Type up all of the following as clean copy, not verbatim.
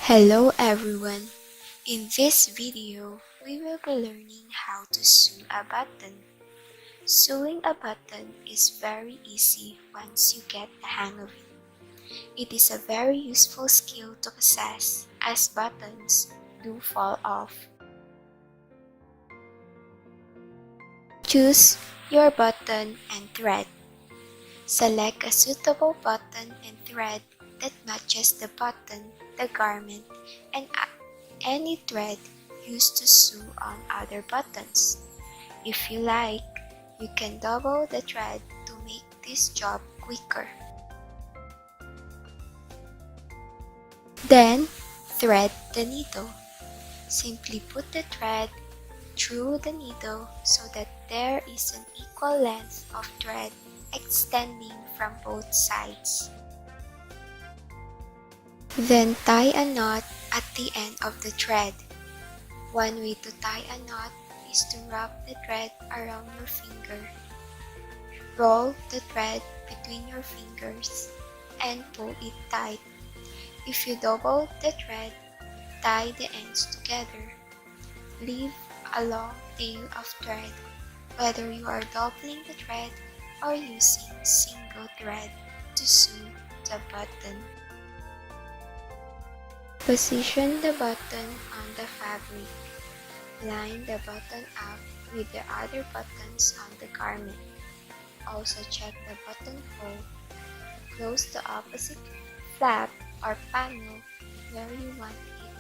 Hello everyone! In this video, we will be learning how to sew a button. Sewing a button is very easy once you get the hang of it. It is a very useful skill to possess as buttons do fall off. Choose your button and thread. Select a suitable button and thread that matches the button, the garment, and any thread used to sew on other buttons. If you like, you can double the thread to make this job quicker. Then, thread the needle. Simply put the thread through the needle so that there is an equal length of thread extending from both sides. Then tie a knot at the end of the thread. One way to tie a knot is to wrap the thread around your finger. Roll the thread between your fingers and pull it tight. If you double the thread, tie the ends together. Leave a long tail of thread, whether you are doubling the thread or using single thread to sew the button. Position the button on the fabric. Line the button up with the other buttons on the garment. Also check the buttonhole. Close the opposite flap or panel where you want it,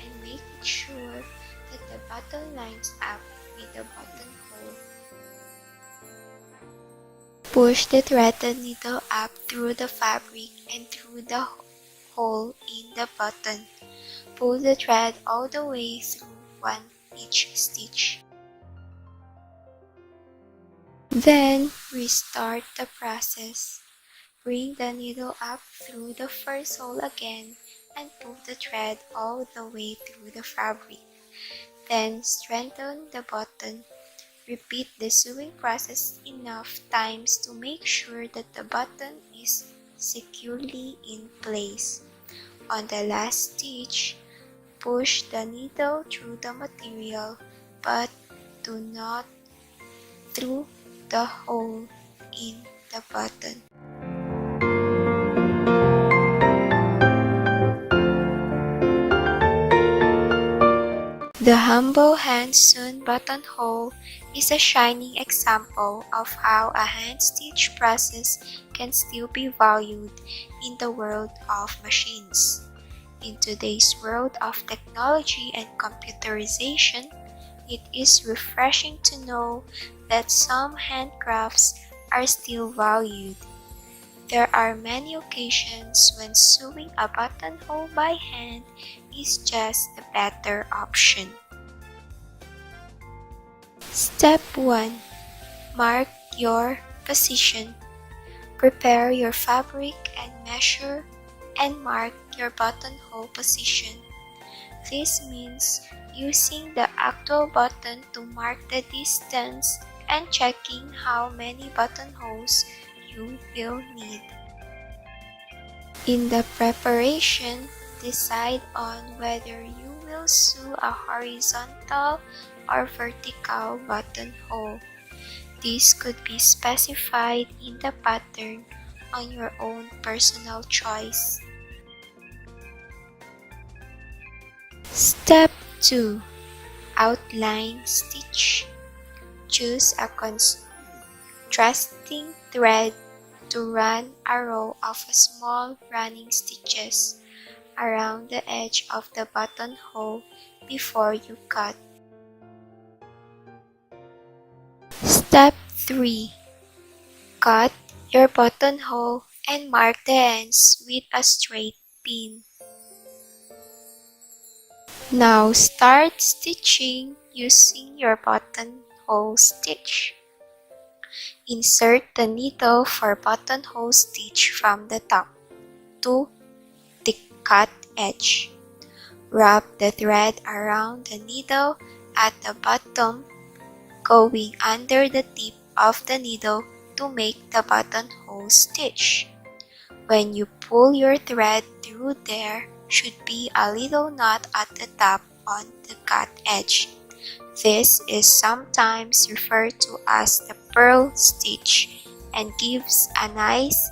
and make sure that the button lines up with the buttonhole. Push the threaded needle up through the fabric and through the hole in the button. Pull the thread all the way through each stitch. Then restart the process. Bring the needle up through the first hole again and pull the thread all the way through the fabric. Then strengthen the button. Repeat the sewing process enough times to make sure that the button is securely in place. On the last stitch, push the needle through the material, but do not through the hole in the button. The humble hand-sewn buttonhole is a shining example of how a hand-stitch process can still be valued in the world of machines. In today's world of technology and computerization, it is refreshing to know that some handcrafts are still valued. There are many occasions when sewing a buttonhole by hand is just the better option. Step 1. Mark your position. Prepare your fabric and measure and mark your buttonhole position. This means using the actual button to mark the distance and checking how many buttonholes you will need. In the preparation, decide on whether you will sew a horizontal or vertical buttonhole. This could be specified in the pattern on your own personal choice. Step 2. Outline stitch. Choose a contrasting thread to run a row of small running stitches around the edge of the buttonhole before you cut. Step 3. Cut your buttonhole and mark the ends with a straight pin. Now start stitching using your buttonhole stitch. Insert the needle for buttonhole stitch from the top to the cut edge. Wrap the thread around the needle at the bottom, going under the tip of the needle to make the buttonhole stitch. When you pull your thread through, there should be a little knot at the top on the cut edge. This is sometimes referred to as the pearl stitch and gives a nice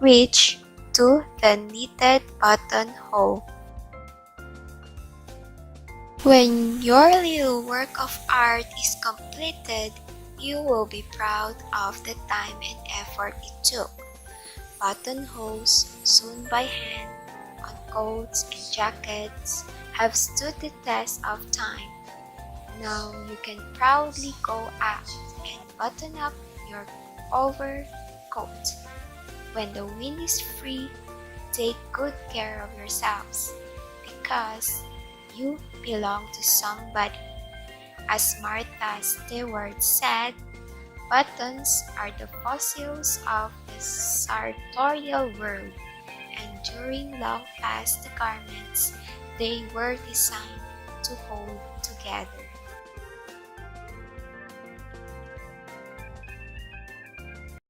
ridge to the knitted buttonhole. When your little work of art is completed, you will be proud of the time and effort it took. Buttonholes sewn by hand on coats and jackets have stood the test of time. Now you can proudly go out and button up your overcoat. When the wind is free, take good care of yourselves because you belong to somebody. As Martha Stewart said, buttons are the fossils of the sartorial world, and during long past the garments, they were designed to hold together.